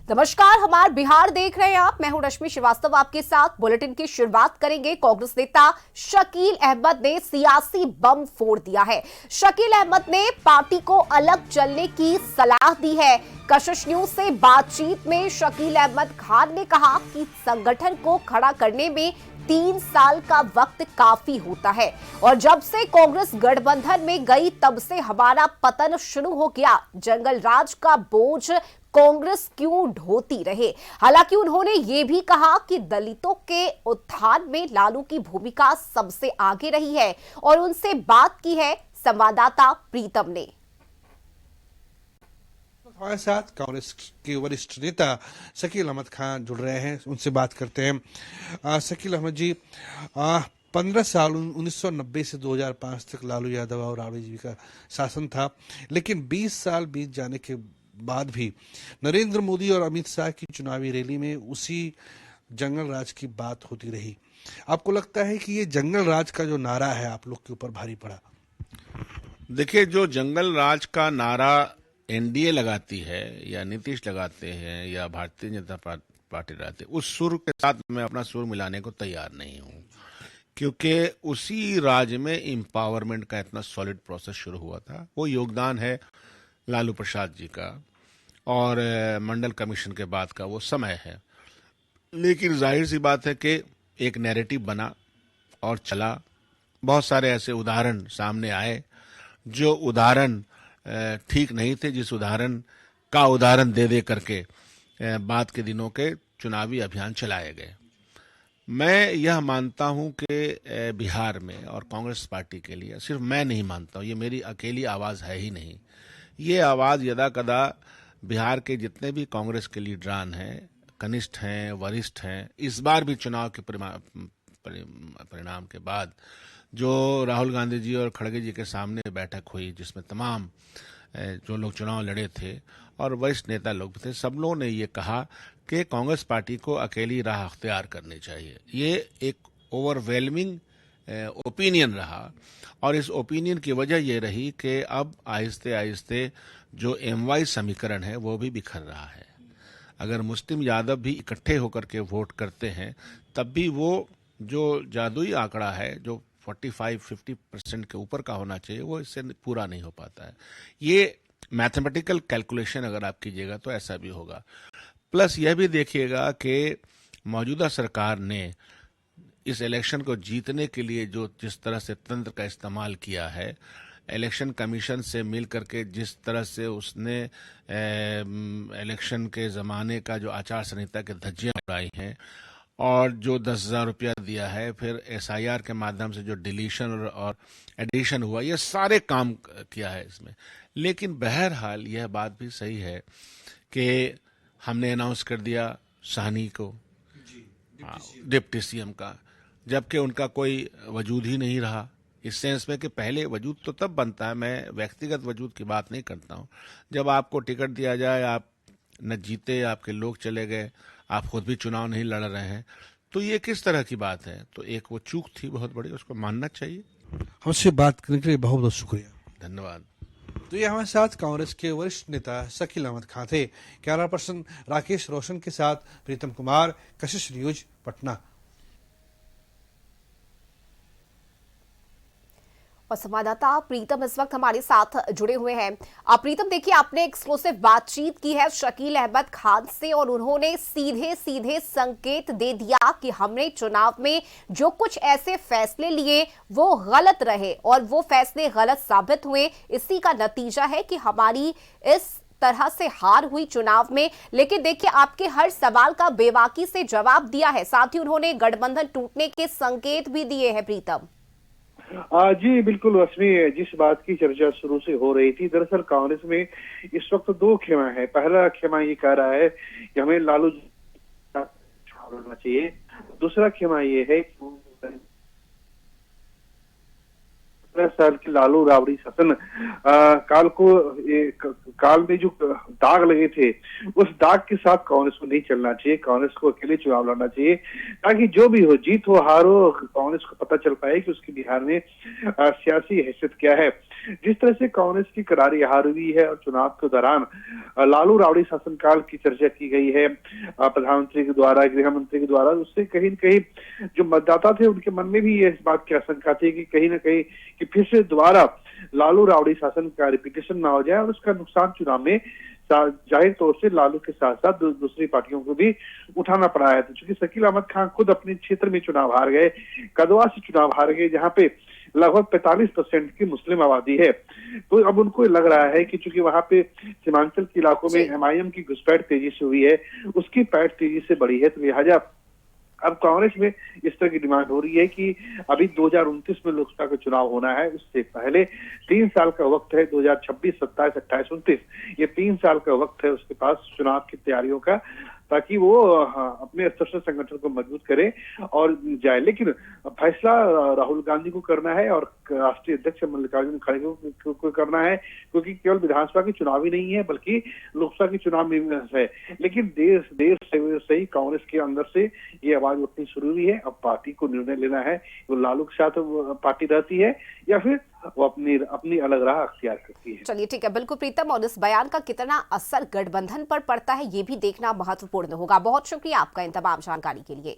नमस्कार, हमार बिहार देख रहे हैं आप। मैं हूं रश्मि श्रीवास्तव आपके साथ। बुलेटिन की शुरुआत करेंगे। कांग्रेस नेता शकील अहमद ने सियासी बम फोड़ दिया है। शकील अहमद ने पार्टी को अलग चलने की सलाह दी है। कशिश न्यूज से बातचीत में शकील अहमद खान ने कहा कि संगठन को खड़ा करने में 3 साल का वक्त काफी होता है और जब से कांग्रेस गठबंधन में गई तब से हमारा पतन शुरू हो गया। जंगल राज का बोझ कांग्रेस क्यों ढोती रहे। हालांकि उन्होंने ये भी कहा कि दलितों के उत्थान में लालू की भूमिका सबसे आगे रही है और उनसे बात की है संवाददाता प्रीतम ने। हमारे साथ कांग्रेस के वरिष्ठ नेता शकील अहमद खान जुड़ रहे हैं, उनसे बात करते हैं। शकील अहमद जी, 15 साल 1990 से 2005 तक लालू यादव और राबड़ी जी का शासन था, लेकिन 20 साल बीत जाने के बाद भी नरेंद्र मोदी और अमित शाह की चुनावी रैली में उसी जंगल राज की बात होती रही। आपको लगता है कि ये जंगल राज का जो नारा है आप लोग के ऊपर भारी पड़ा? देखिए, जो जंगल राज का नारा एनडीए लगाती है या नीतीश लगाते हैं या भारतीय जनता पार्टी लगाती है, उस सुर के साथ मैं अपना सुर मिलाने को तैयार नहीं हूं, क्योंकि उसी राज्य में एम्पावरमेंट का इतना सॉलिड प्रोसेस शुरू हुआ था। वो योगदान है लालू प्रसाद जी का और मंडल कमीशन के बाद का वो समय है। लेकिन जाहिर सी बात है कि एक नैरेटिव बना और चला। बहुत सारे ऐसे उदाहरण सामने आए जो उदाहरण ठीक नहीं थे, जिस उदाहरण का उदाहरण दे दे करके बाद के दिनों के चुनावी अभियान चलाए गए। मैं यह मानता हूं कि बिहार में और कांग्रेस पार्टी के लिए, सिर्फ मैं नहीं मानता हूं, ये मेरी अकेली आवाज है ही नहीं, ये आवाज यदा कदा बिहार के जितने भी कांग्रेस के लीडरान हैं, कनिष्ठ हैं, वरिष्ठ हैं, इस बार भी चुनाव के परिणाम के बाद जो राहुल गांधी जी और खड़गे जी के सामने बैठक हुई, जिसमें तमाम जो लोग चुनाव लड़े थे और वरिष्ठ नेता लोग थे, सब लोगों ने ये कहा कि कांग्रेस पार्टी को अकेली राह अख्तियार करनी चाहिए। ये एक ओवरवेलमिंग ओपिनियन रहा और इस ओपिनियन की वजह ये रही कि अब आहिस्ते आहिस्ते जो एमवाई समीकरण है वो भी बिखर रहा है। अगर मुस्लिम यादव भी इकट्ठे होकर के वोट करते हैं तब भी वो जो जादुई आंकड़ा है जो 45-50% के ऊपर का होना चाहिए, वो इससे पूरा नहीं हो पाता है। ये मैथमेटिकल कैलकुलेशन अगर आप कीजिएगा तो ऐसा भी होगा। प्लस यह भी देखिएगा कि मौजूदा सरकार ने इस इलेक्शन को जीतने के लिए जो जिस तरह से तंत्र का इस्तेमाल किया है, इलेक्शन कमीशन से मिल करके जिस तरह से उसने इलेक्शन के ज़माने का जो आचार संहिता के धज्जियां उड़ाई हैं और जो 10,000 रुपया दिया है, फिर एसआईआर के माध्यम से जो डिलीशन और एडिशन हुआ, ये सारे काम किया है इसमें। लेकिन बहरहाल यह बात भी सही है कि हमने अनाउंस कर दिया साहनी को डिप्टी सीएम का, जबकि उनका कोई वजूद ही नहीं रहा। इस सेंस में कि पहले वजूद तो तब बनता है, मैं व्यक्तिगत वजूद की बात नहीं करता हूं, जब आपको टिकट दिया जाए, आप न जीते, आपके लोग चले गए, आप खुद भी चुनाव नहीं लड़ रहे हैं, तो ये किस तरह की बात है? तो एक वो चूक थी बहुत बड़ी, उसको मानना चाहिए। हमसे बात करने के लिए बहुत बहुत शुक्रिया। धन्यवाद। तो ये हमारे साथ कांग्रेस के वरिष्ठ नेता शकील अहमद खान थे। कैमरा पर्सन राकेश रोशन के साथ प्रीतम कुमार, कशिश न्यूज, पटना। और संवाददाता प्रीतम इस वक्त हमारे साथ जुड़े हुए हैं। प्रीतम, देखिए, आपने एक्सक्लूसिव बातचीत की है शकील अहमद खान से और उन्होंने सीधे सीधे संकेत दे दिया कि हमने चुनाव में जो कुछ ऐसे फैसले लिए वो गलत रहे और वो फैसले गलत साबित हुए। इसी का नतीजा है कि हमारी इस तरह से हार हुई चुनाव में। लेकिन देखिए, आपके हर सवाल का बेबाकी से जवाब दिया है, साथ ही उन्होंने गठबंधन टूटने के संकेत भी दिए हैं। प्रीतम जी बिल्कुल रश्मि, जिस बात की चर्चा शुरू से हो रही थी, दरअसल कांग्रेस में इस वक्त 2 खेमा है। पहला खेमा ये कह रहा है कि हमें लालू छोड़ना चाहिए, दूसरा खेमा ये है कि 15 साल की लालू राबड़ी शासन काल में जो दाग लगे थे, उस दाग के साथ कांग्रेस को नहीं चलना चाहिए, कांग्रेस को अकेले चुनाव लड़ना चाहिए, ताकि जो भी हो, जीत हो हार हो, कांग्रेस को पता चल पाए कि उसकी बिहार में सियासी हैसियत क्या है। जिस तरह से कांग्रेस की करारी हार हुई है और चुनाव के दौरान लालू राबड़ी शासनकाल की चर्चा की गई है प्रधानमंत्री के द्वारा, गृह मंत्री के द्वारा, उससे कहीं न कहीं जो मतदाता थे उनके मन में भी ये इस बात की आशंका थी कि कहीं न कहीं कि फिर से दोबारा लालू राबड़ी शासन का रिपीटेशन ना हो जाए और उसका नुकसान चुनाव में जाहिर तौर से लालू के साथ साथ दूसरी पार्टियों को भी उठाना पड़ा है। तो चूंकि शकील अहमद खान खुद अपने क्षेत्र में चुनाव हार गए, कदवा से चुनाव हार गए, जहां पे लगभग 45% की मुस्लिम आबादी है, तो अब उनको लग रहा है कि चूंकि वहां पे सीमांचल के इलाकों में एमआईएम की घुसपैठ तेजी से हुई है, उसकी पैठ तेजी से बढ़ी है, तो लिहाजा अब कांग्रेस में इस तरह की डिमांड हो रही है कि अभी 2029 में लोकसभा का चुनाव होना है, उससे पहले 3 साल का वक्त है, 2026, 27, 28, 29, ये 3 साल का वक्त है उसके पास चुनाव की तैयारियों का, ताकि वो अपने स्तर से संगठन को मजबूत करे और जाए। लेकिन फैसला राहुल गांधी को करना है और राष्ट्रीय अध्यक्ष मल्लिकार्जुन खड़गे को करना है, क्योंकि केवल विधानसभा की चुनाव ही नहीं है बल्कि लोकसभा की चुनाव में है। लेकिन देर से ही कांग्रेस के अंदर से ये आवाज उठनी शुरू हुई है। अब पार्टी को निर्णय लेना है वो लालू के साथ पार्टी रहती है या फिर वो अपनी अलग राह अख्तियार करती है। चलिए ठीक है, बिल्कुल प्रीतम, और इस बयान का कितना असर गठबंधन पर पड़ता है ये भी देखना महत्वपूर्ण होगा। बहुत शुक्रिया आपका इन तमाम जानकारी के लिए।